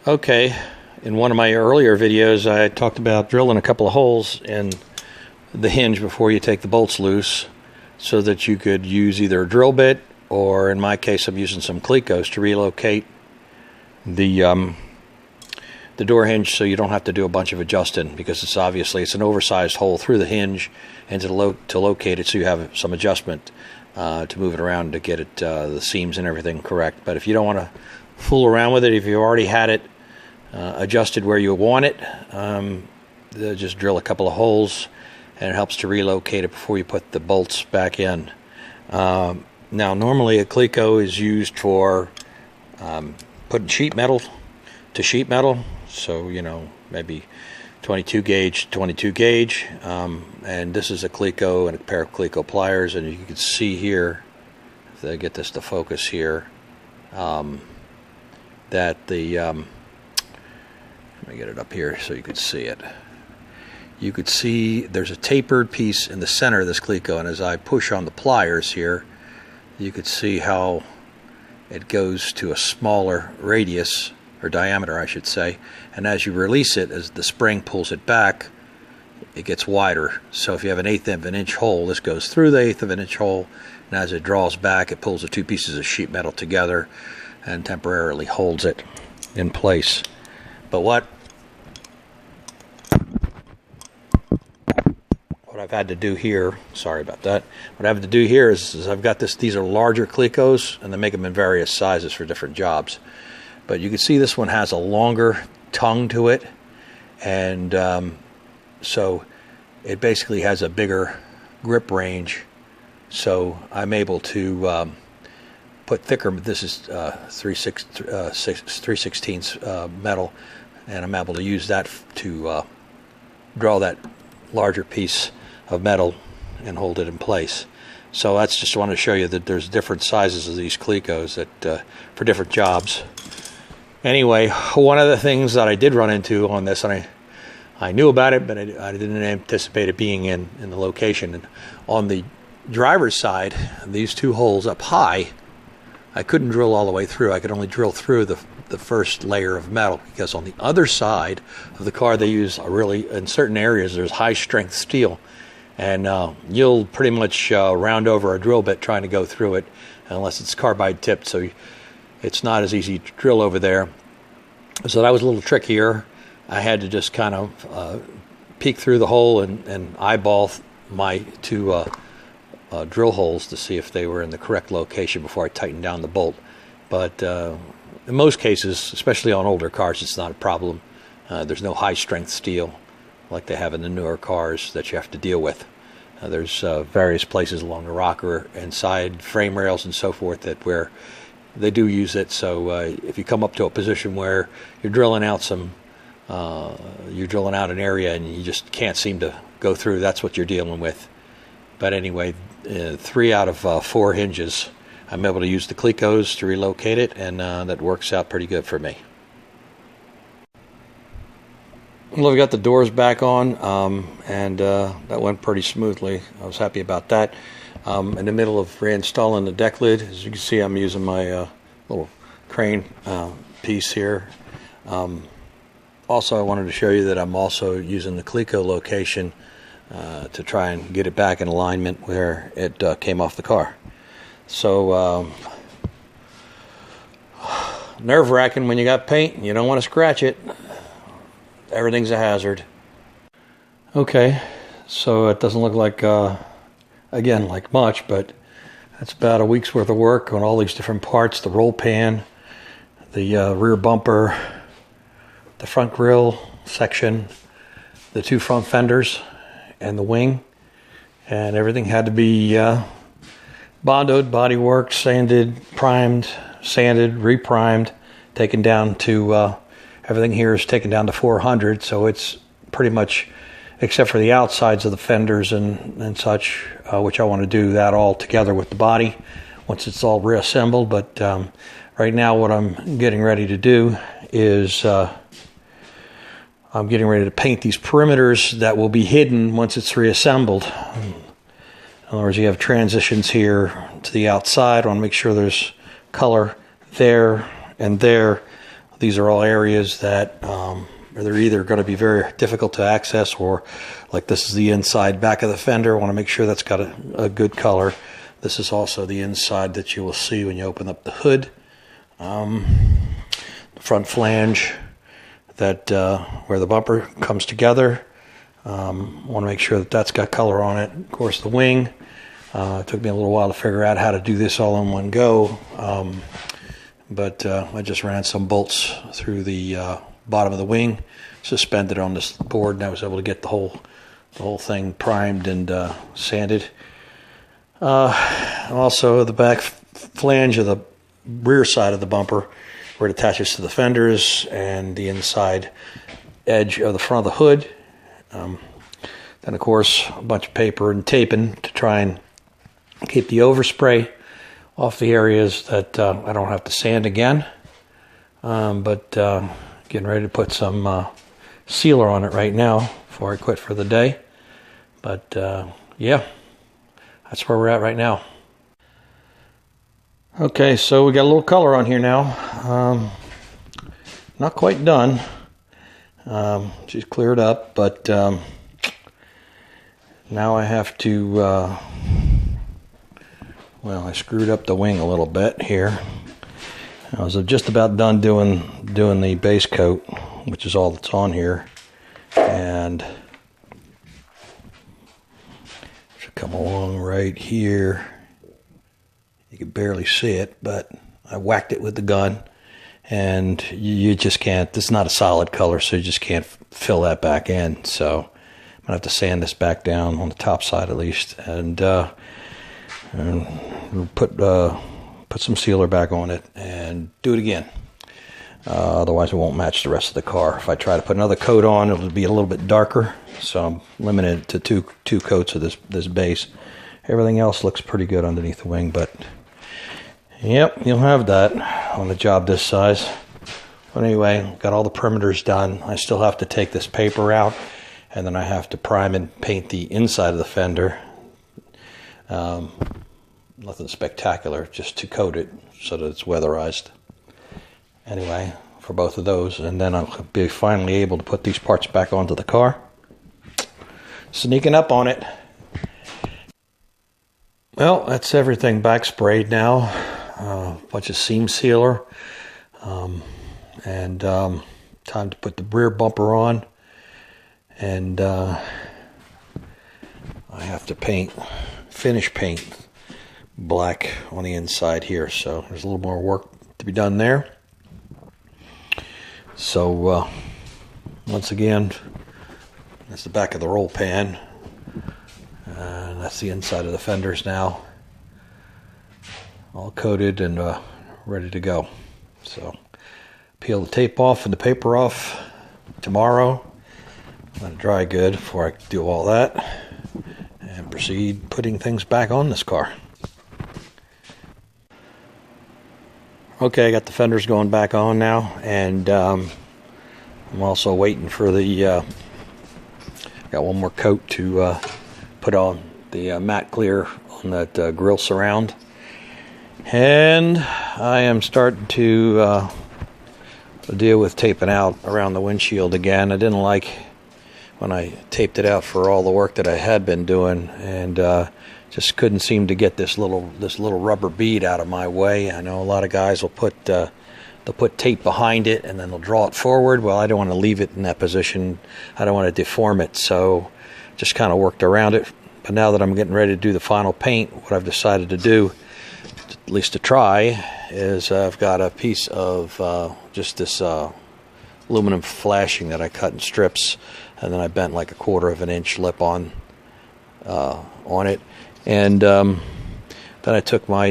Okay, in one of my earlier videos I talked about drilling a couple of holes in the hinge before you take the bolts loose so that you could use either a drill bit, or in my case I'm using some clecos to relocate the door hinge so you don't have to do a bunch of adjusting, because it's an oversized hole through the hinge, and to locate it so you have some adjustment to move it around to get it the seams and everything correct. But if you don't want to fool around with it, if you already had it adjusted where you want it, just drill a couple of holes, and it helps to relocate it before you put the bolts back in. Now normally a cleco is used for putting sheet metal to sheet metal, so maybe 22 gauge, and this is a cleco and a pair of cleco pliers, and you can see here, if I get this to focus here, that the let me get it up here so you can see it. You could see there's a tapered piece in the center of this cleco, and as I push on the pliers here, you could see how it goes to a smaller radius, or diameter I should say, and as you release it, as the spring pulls it back, it gets wider. So if you have an 1/8 of an inch hole, this goes through the 1/8 of an inch hole, and as it draws back, it pulls the two pieces of sheet metal together and temporarily holds it in place. But what I've had to do here, sorry about that, what I have to do here is I've got these are larger clecos, and they make them in various sizes for different jobs. But you can see this one has a longer tongue to it, and so it basically has a bigger grip range, so I'm able to put thicker, this is 3/16 metal, and I'm able to use that to draw that larger piece of metal and hold it in place. So that's just want to show you that there's different sizes of these clecos that for different jobs. Anyway, one of the things that I did run into on this, and I knew about it, but I didn't anticipate it being in the location. And on the driver's side, these two holes up high, I couldn't drill all the way through. I could only drill through the first layer of metal, because on the other side of the car they use in certain areas there's high strength steel, and you'll pretty much round over a drill bit trying to go through it, unless it's carbide tipped, so it's not as easy to drill over there. So that was a little trickier. I had to just kind of peek through the hole and eyeball my two drill holes to see if they were in the correct location before I tightened down the bolt. But in most cases, especially on older cars, it's not a problem. There's no high strength steel like they have in the newer cars that you have to deal with. There's various places along the rocker and side frame rails and so forth where they do use it. So if you come up to a position where you're drilling out an area and you just can't seem to go through, that's what you're dealing with. But anyway, 3 out of 4 hinges, I'm able to use the clecos to relocate it, and that works out pretty good for me. Well, I've got the doors back on, and that went pretty smoothly. I was happy about that. In the middle of reinstalling the deck lid, as you can see, I'm using my little crane piece here. Also, I wanted to show you that I'm also using the cleco location to try and get it back in alignment where it came off the car. So nerve-wracking when you got paint and you don't want to scratch it. Everything's a hazard. Okay, so it doesn't look like again like much, but that's about a week's worth of work on all these different parts: the roll pan, the rear bumper, the front grille section, the 2 front fenders, and the wing, and everything had to be bondoed, bodywork, sanded, primed, sanded, reprimed, taken down to everything here is taken down to 400, so it's pretty much, except for the outsides of the fenders and such, which I want to do that all together with the body once it's all reassembled. But right now what I'm getting ready to do is I'm getting ready to paint these perimeters that will be hidden once it's reassembled. In other words, you have transitions here to the outside. I want to make sure there's color there and there. These are all areas that they're either going to be very difficult to access, or like this is the inside back of the fender. I want to make sure that's got a good color. This is also the inside that you will see when you open up the hood. The front flange, that where the bumper comes together. Want to make sure that that's got color on it. Of course, the wing. It took me a little while to figure out how to do this all in one go, but I just ran some bolts through the bottom of the wing, suspended on this board, and I was able to get the whole thing primed and sanded. Also, the back flange of the rear side of the bumper, where it attaches to the fenders, and the inside edge of the front of the hood. Then, of course, a bunch of paper and taping to try and keep the overspray off the areas that I don't have to sand again. But getting ready to put some sealer on it right now before I quit for the day. But yeah, that's where we're at right now. Okay, so we got a little color on here now. Not quite done. She's cleared up, but now I have to, well, I screwed up the wing a little bit here. I was just about done doing the base coat, which is all that's on here, and should come along right here. You can barely see it, but I whacked it with the gun, and you just can't. This is not a solid color, so you just can't fill that back in. So I'm gonna have to sand this back down on the top side at least, and put some sealer back on it and do it again. Otherwise, it won't match the rest of the car. If I try to put another coat on, it'll be a little bit darker. So I'm limited to two coats of this base. Everything else looks pretty good underneath the wing, but yep, you'll have that on a job this size. But anyway, got all the perimeters done. I still have to take this paper out, and then I have to prime and paint the inside of the fender. Nothing spectacular, just to coat it so that it's weatherized. Anyway, for both of those, and then I'll be finally able to put these parts back onto the car. Sneaking up on it. Well, that's everything back sprayed now. A bunch of seam sealer, and time to put the rear bumper on, and I have to finish paint black on the inside here, so there's a little more work to be done there. So once again, that's the back of the roll pan, and that's the inside of the fenders now, all coated and ready to go. So peel the tape off and the paper off tomorrow, let it dry good before I do all that, and proceed putting things back on this car. Okay, I got the fenders going back on now, and I'm also waiting for the, got one more coat to put on the matte clear on that grill surround. And I am starting to deal with taping out around the windshield again. I didn't like when I taped it out for all the work that I had been doing, and just couldn't seem to get this little rubber bead out of my way. I know a lot of guys will put tape behind it and then they'll draw it forward. Well, I don't want to leave it in that position. I don't want to deform it, so just kind of worked around it. But now that I'm getting ready to do the final paint, what I've decided to do, at least to try, is I've got a piece of just this aluminum flashing that I cut in strips, and then I bent like a 1/4 of an inch lip on it. And then I took my,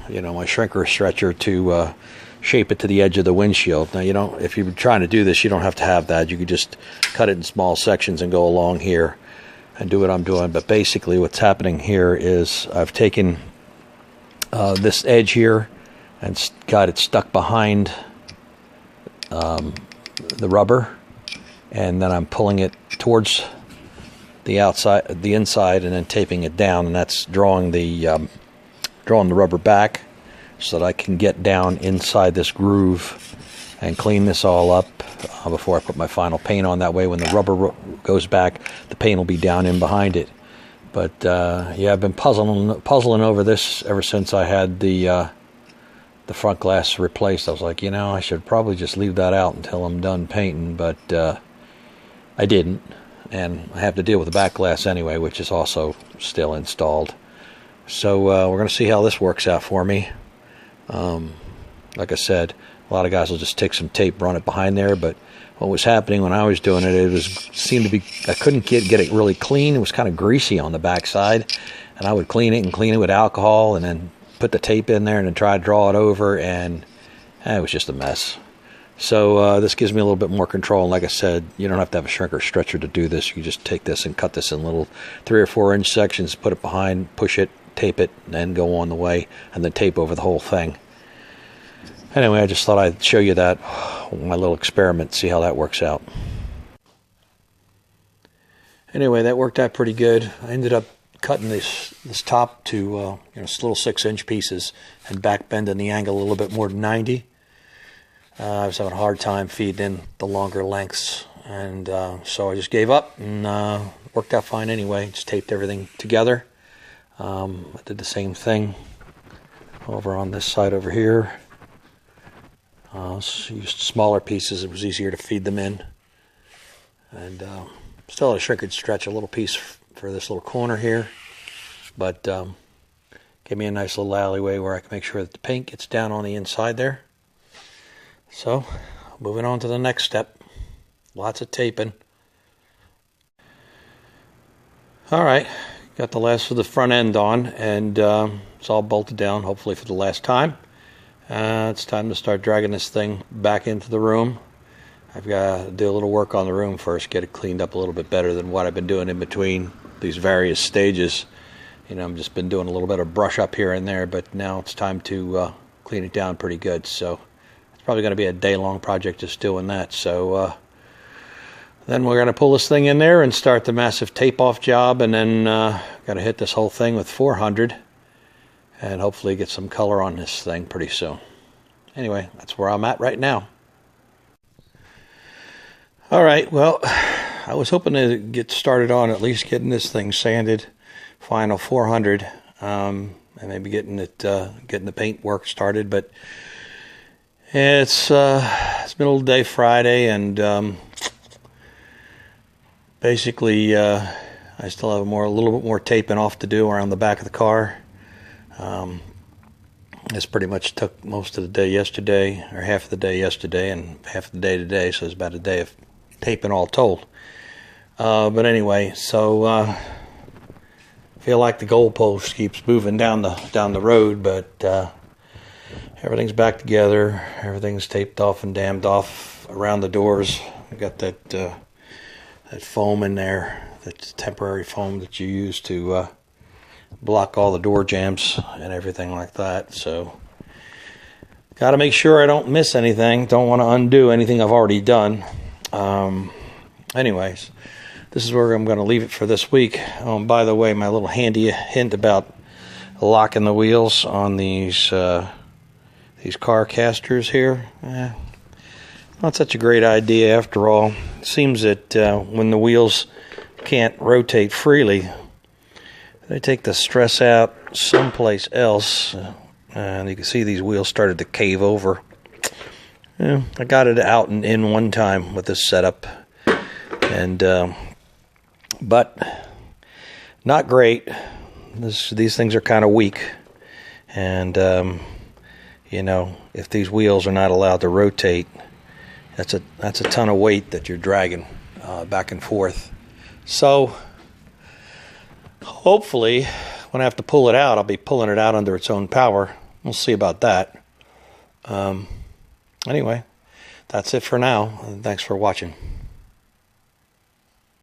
my shrinker stretcher to shape it to the edge of the windshield. Now, if you're trying to do this, you don't have to have that. You could just cut it in small sections and go along here and do what I'm doing. But basically what's happening here is I've taken this edge here and got it stuck behind the rubber, and then I'm pulling it towards the inside, and then taping it down, and that's drawing the rubber back so that I can get down inside this groove and clean this all up before I put my final paint on. That way when the rubber goes back, the paint will be down in behind it. But yeah, I've been puzzling over this ever since I had the front glass replaced. I was like, you know, I should probably just leave that out until I'm done painting, but I didn't. And I have to deal with the back glass anyway, which is also still installed. So we're going to see how this works out for me. Like I said, a lot of guys will just take some tape, run it behind there, but what was happening when I was doing it, seemed to be, I couldn't get it really clean. It was kind of greasy on the back side, and I would clean it with alcohol and then put the tape in there and then try to draw it over, and it was just a mess. So this gives me a little bit more control. And like I said, you don't have to have a shrink or stretcher to do this. You just take this and cut this in little 3 or 4 inch sections, put it behind, push it, tape it, and then go on the way, and then tape over the whole thing. Anyway, I just thought I'd show you that, my little experiment, see how that works out. Anyway, that worked out pretty good. I ended up cutting this top to little 6-inch pieces and back bending the angle a little bit more than 90. I was having a hard time feeding in the longer lengths, and so I just gave up, and worked out fine anyway. Just taped everything together. I did the same thing over on this side over here. Used smaller pieces. It was easier to feed them in, and still had a shrink and stretch a little piece for this little corner here, but gave me a nice little alleyway where I can make sure that the paint gets down on the inside there. So moving on to the next step. Lots of taping. All right, got the last of the front end on, and it's all bolted down, hopefully for the last time. It's time to start dragging this thing back into the room. I've got to do a little work on the room first, get it cleaned up a little bit better than what I've been doing in between these various stages. You know, I've just been doing a little bit of brush up here and there, but now it's time to clean it down pretty good. So it's probably going to be a day-long project just doing that. So then we're going to pull this thing in there and start the massive tape-off job, and then got to hit this whole thing with 400. And hopefully get some color on this thing pretty soon. Anyway, that's where I'm at right now. All right, well, I was hoping to get started on at least getting this thing sanded, final 400, and maybe getting the paint work started. But it's middle of the day Friday, and basically I still have a little bit more taping off to do around the back of the car. This pretty much took most of the day yesterday, or half of the day yesterday, and half of the day today, so it's about a day of taping all told. But anyway, so I feel like the goalpost keeps moving down the road, but everything's back together. Everything's taped off and dammed off around the doors. I got that foam in there, that temporary foam that you use to block all the door jams and everything like that. So got to make sure I don't miss anything. Don't want to undo anything I've already done. Anyways, this is where I'm going to leave it for this week. By the way, my little handy hint about locking the wheels on these car casters here, not such a great idea after all. It seems that when the wheels can't rotate freely, they take the stress out someplace else, and you can see these wheels started to cave over. Yeah, I got it out and in one time with this setup, and but not great. These things are kind of weak, and you know, if these wheels are not allowed to rotate, that's a ton of weight that you're dragging back and forth. So hopefully, when I have to pull it out, I'll be pulling it out under its own power. We'll see about that. Anyway, that's it for now. Thanks for watching.